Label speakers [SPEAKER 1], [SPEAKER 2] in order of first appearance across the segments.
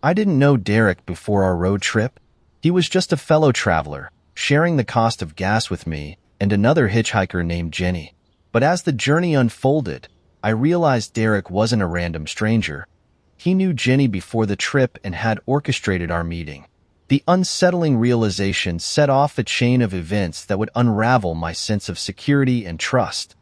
[SPEAKER 1] I didn't know Derek before our road trip. He was just a fellow traveler, sharing the cost of gas with me and another hitchhiker named Jenny. But as the journey unfolded, I realized Derek wasn't a random stranger. He knew Jenny before the trip and had orchestrated our meeting. The unsettling realization set off a chain of events that would unravel my sense of security and trust.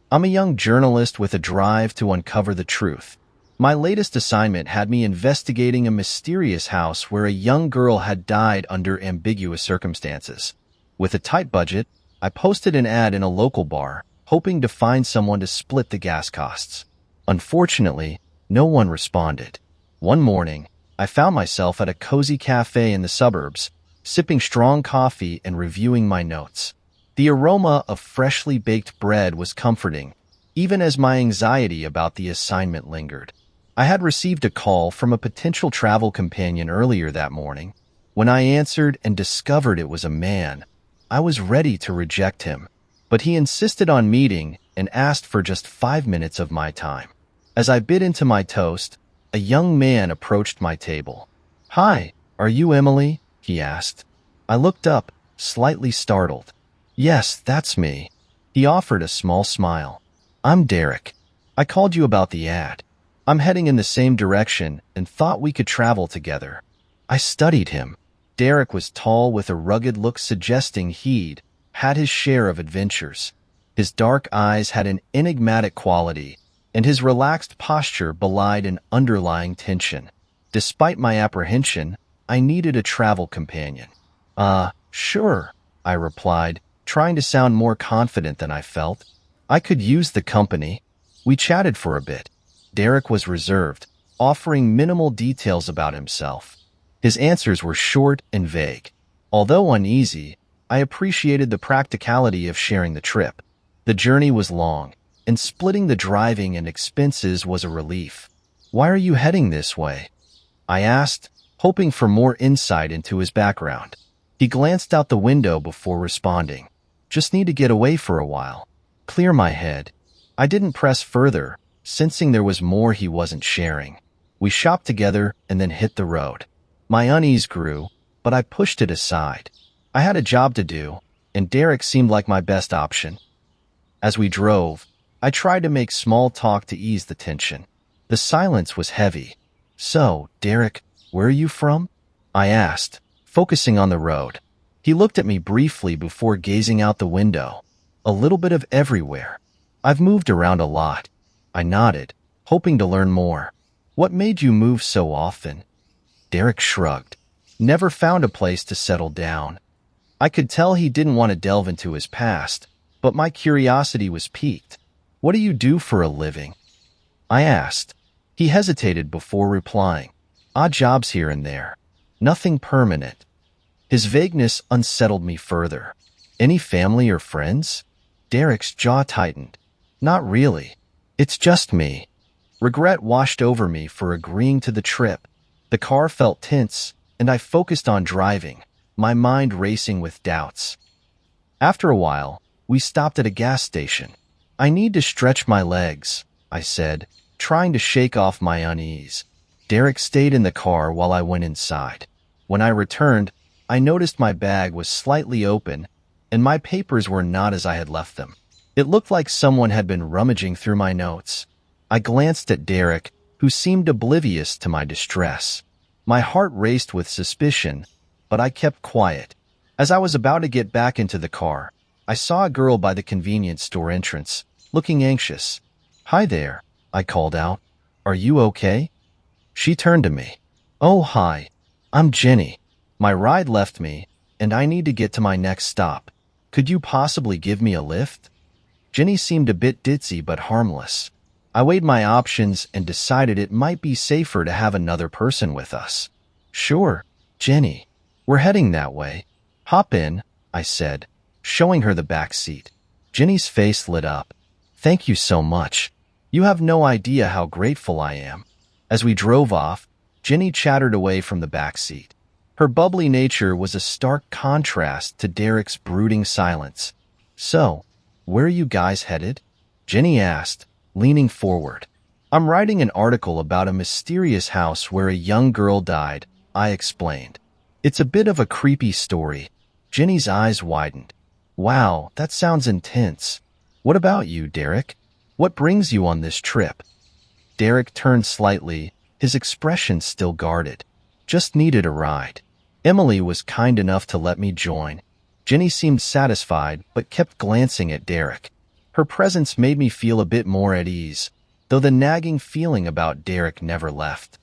[SPEAKER 1] I'm a young journalist with a drive to uncover the truth. My latest assignment had me investigating a mysterious house where a young girl had died under ambiguous circumstances. With a tight budget, I posted an ad in a local bar, hoping to find someone to split the gas costs. Unfortunately, no one responded. One morning, I found myself at a cozy cafe in the suburbs, sipping strong coffee and reviewing my notes. The aroma of freshly baked bread was comforting, even as my anxiety about the assignment lingered. I had received a call from a potential travel companion earlier that morning. When I answered and discovered it was a man, I was ready to reject him, but he insisted on meeting and asked for just 5 minutes of my time. As I bit into my toast, a young man approached my table. "Hi, are you Emily?" he asked. I looked up, slightly startled. "Yes, that's me." He offered a small smile. "I'm Derek. I called you about the ad. I'm heading in the same direction and thought we could travel together." I studied him. Derek was tall with a rugged look suggesting he'd had his share of adventures. His dark eyes had an enigmatic quality, and his relaxed posture belied an underlying tension. Despite my apprehension, I needed a travel companion. Sure, I replied, trying to sound more confident than I felt. I could use the company. We chatted for a bit. Derek was reserved, offering minimal details about himself. His answers were short and vague. Although uneasy, I appreciated the practicality of sharing the trip. The journey was long, and splitting the driving and expenses was a relief. "Why are you heading this way?" I asked, hoping for more insight into his background. He glanced out the window before responding. "Just need to get away for a while. Clear my head." I didn't press further, sensing there was more he wasn't sharing. We shopped together and then hit the road. My unease grew, but I pushed it aside. I had a job to do, and Derek seemed like my best option. As we drove, I tried to make small talk to ease the tension. The silence was heavy. "So, Derek, where are you from?" I asked, focusing on the road. He looked at me briefly before gazing out the window. "A little bit of everywhere. I've moved around a lot." I nodded, hoping to learn more. "What made you move so often?" Derek shrugged. "Never found a place to settle down." I could tell he didn't want to delve into his past, but my curiosity was piqued. "What do you do for a living?" I asked. He hesitated before replying. "Odd jobs here and there. Nothing permanent." His vagueness unsettled me further. "Any family or friends?" Derek's jaw tightened. "Not really. It's just me." Regret washed over me for agreeing to the trip. The car felt tense, and I focused on driving, my mind racing with doubts. After a while, we stopped at a gas station. "I need to stretch my legs," I said, trying to shake off my unease. Derek stayed in the car while I went inside. When I returned, I noticed my bag was slightly open, and my papers were not as I had left them. It looked like someone had been rummaging through my notes. I glanced at Derek, who seemed oblivious to my distress. My heart raced with suspicion, but I kept quiet. As I was about to get back into the car, I saw a girl by the convenience store entrance, looking anxious. "Hi there," I called out. "Are you okay?" She turned to me. "Oh, hi. I'm Jenny. My ride left me, and I need to get to my next stop. Could you possibly give me a lift?" Jenny seemed a bit ditzy but harmless. I weighed my options and decided it might be safer to have another person with us. "Sure, Jenny. We're heading that way. Hop in," I said, showing her the back seat. Jenny's face lit up. "Thank you so much. You have no idea how grateful I am." As we drove off, Jenny chattered away from the back seat. Her bubbly nature was a stark contrast to Derek's brooding silence. "So, where are you guys headed?" Jenny asked, leaning forward. I'm writing an article about a mysterious house where a young girl died, I explained. It's a bit of a creepy story. Jenny's eyes widened. Wow, that sounds intense. What about you, Derek? What brings you on this trip? Derek turned slightly, his expression still guarded. Just needed a ride. Emily was kind enough to let me join. Jenny seemed satisfied, but kept glancing at Derek. Her presence made me feel a bit more at ease, though the nagging feeling about Derek never left.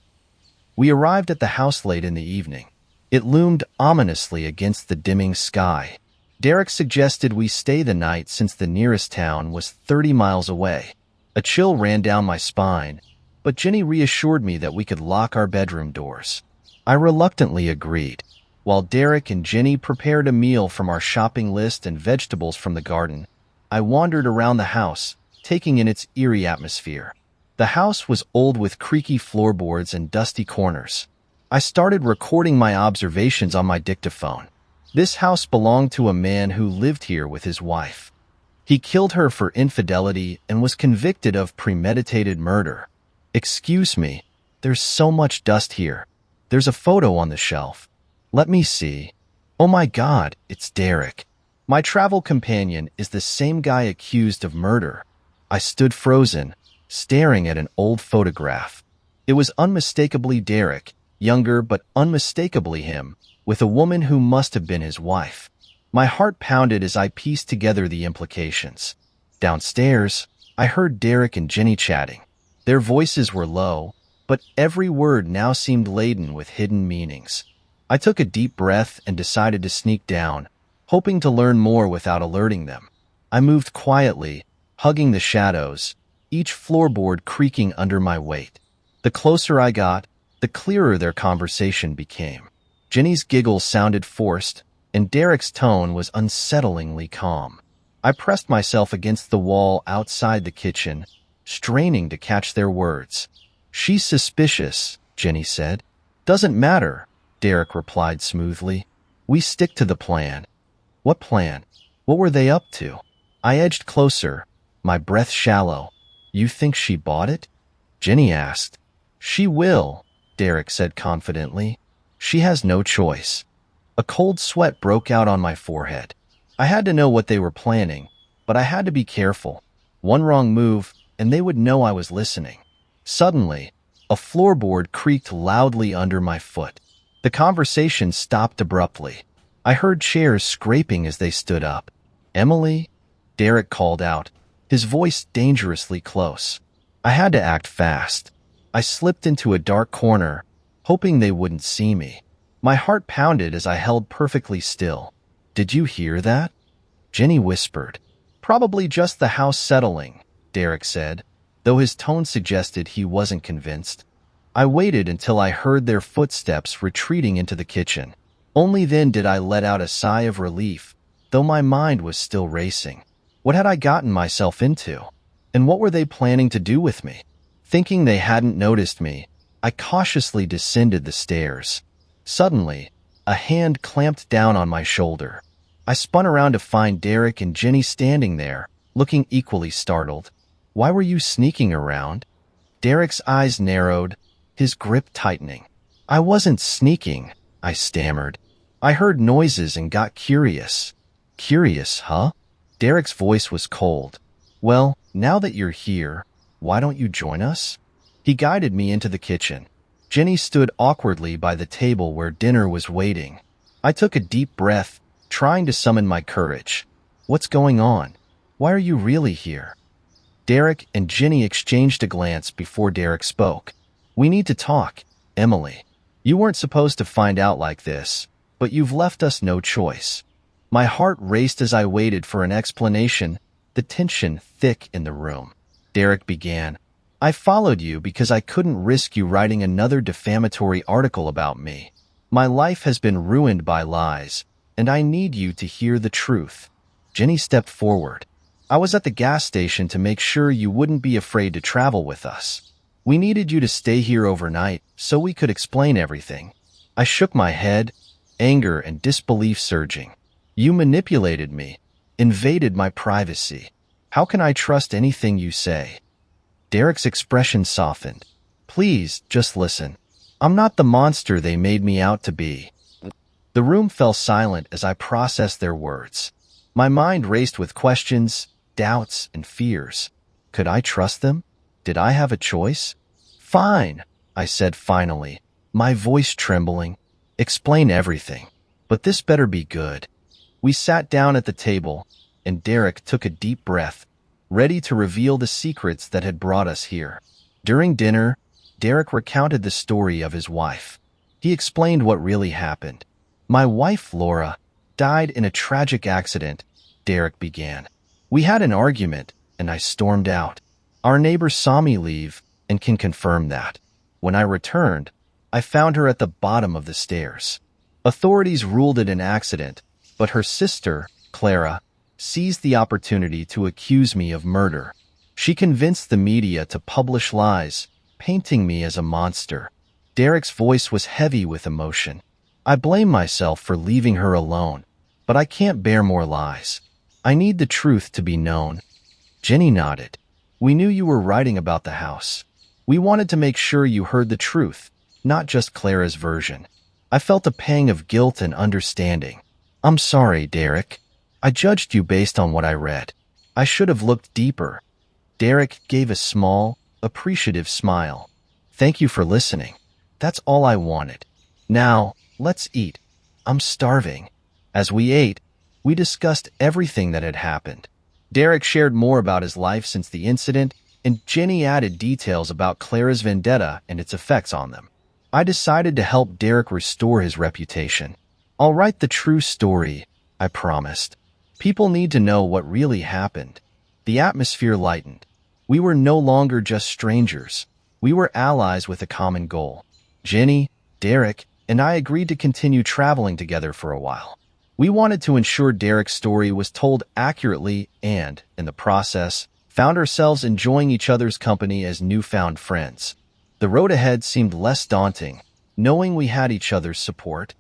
[SPEAKER 1] We arrived at the house late in the evening. It loomed ominously against the dimming sky. Derek suggested we stay the night since the nearest town was 30 miles away. A chill ran down my spine, but Jenny reassured me that we could lock our bedroom doors. I reluctantly agreed. While Derek and Jenny prepared a meal from our shopping list and vegetables from the garden, I wandered around the house, taking in its eerie atmosphere. The house was old with creaky floorboards and dusty corners. I started recording my observations on my dictaphone. This house belonged to a man who lived here with his wife. He killed her for infidelity and was convicted of premeditated murder. Excuse me, there's so much dust here. There's a photo on the shelf. Let me see. Oh my God, it's Derek. My travel companion is the same guy accused of murder. I stood frozen, staring at an old photograph. It was unmistakably Derek, younger but unmistakably him, with a woman who must have been his wife. My heart pounded as I pieced together the implications. Downstairs, I heard Derek and Jenny chatting. Their voices were low, but every word now seemed laden with hidden meanings. I took a deep breath and decided to sneak down, hoping to learn more without alerting them. I moved quietly, hugging the shadows, each floorboard creaking under my weight. The closer I got, the clearer their conversation became. Jenny's giggle sounded forced, and Derek's tone was unsettlingly calm. I pressed myself against the wall outside the kitchen, straining to catch their words. "She's suspicious," Jenny said. "Doesn't matter," Derek replied smoothly. "We stick to the plan." What plan? What were they up to? I edged closer, my breath shallow. "You think she bought it?" Jenny asked. "She will," Derek said confidently. "She has no choice." A cold sweat broke out on my forehead. I had to know what they were planning, but I had to be careful. One wrong move, and they would know I was listening. Suddenly, a floorboard creaked loudly under my foot. The conversation stopped abruptly. I heard chairs scraping as they stood up. "Emily?" Derek called out, his voice dangerously close. I had to act fast. I slipped into a dark corner, hoping they wouldn't see me. My heart pounded as I held perfectly still. "Did you hear that?" Jenny whispered. "Probably just the house settling," Derek said, though his tone suggested he wasn't convinced. I waited until I heard their footsteps retreating into the kitchen. Only then did I let out a sigh of relief, though my mind was still racing. What had I gotten myself into? And what were they planning to do with me? Thinking they hadn't noticed me, I cautiously descended the stairs. Suddenly, a hand clamped down on my shoulder. I spun around to find Derek and Jenny standing there, looking equally startled. "Why were you sneaking around?" Derek's eyes narrowed, his grip tightening. "I wasn't sneaking," I stammered. "I heard noises and got curious." "Curious, huh?" Derek's voice was cold. "Well, now that you're here, why don't you join us?" He guided me into the kitchen. Jenny stood awkwardly by the table where dinner was waiting. I took a deep breath, trying to summon my courage. "What's going on? Why are you really here?" Derek and Jenny exchanged a glance before Derek spoke. "We need to talk, Emily. You weren't supposed to find out like this, but you've left us no choice." My heart raced as I waited for an explanation, the tension thick in the room. Derek began. "I followed you because I couldn't risk you writing another defamatory article about me. My life has been ruined by lies, and I need you to hear the truth." Jenny stepped forward. "I was at the gas station to make sure you wouldn't be afraid to travel with us. We needed you to stay here overnight so we could explain everything." I shook my head, anger and disbelief surging. "You manipulated me, invaded my privacy. How can I trust anything you say?" Derek's expression softened. Please, just listen. I'm not the monster they made me out to be. The room fell silent as I processed their words. My mind raced with questions, doubts, and fears. Could I trust them? Did I have a choice? Fine, I said finally, my voice trembling. Explain everything. But this better be good. We sat down at the table, and Derek took a deep breath, ready to reveal the secrets that had brought us here. During dinner, Derek recounted the story of his wife. He explained what really happened. My wife, Laura, died in a tragic accident, Derek began. We had an argument, and I stormed out. Our neighbor saw me leave and can confirm that. When I returned, I found her at the bottom of the stairs. Authorities ruled it an accident, but her sister, Clara, seized the opportunity to accuse me of murder. She convinced the media to publish lies, painting me as a monster. Derek's voice was heavy with emotion. I blame myself for leaving her alone, but I can't bear more lies. I need the truth to be known. Jenny nodded. We knew you were writing about the house. We wanted to make sure you heard the truth, not just Clara's version. I felt a pang of guilt and understanding. I'm sorry, Derek. I judged you based on what I read. I should have looked deeper. Derek gave a small, appreciative smile. Thank you for listening. That's all I wanted. Now, let's eat. I'm starving. As we ate, we discussed everything that had happened. Derek shared more about his life since the incident, and Jenny added details about Clara's vendetta and its effects on them. I decided to help Derek restore his reputation. I'll write the true story, I promised. People need to know what really happened. The atmosphere lightened. We were no longer just strangers. We were allies with a common goal. Jenny, Derek, and I agreed to continue traveling together for a while. We wanted to ensure Derek's story was told accurately and, in the process, found ourselves enjoying each other's company as newfound friends. The road ahead seemed less daunting, knowing we had each other's support.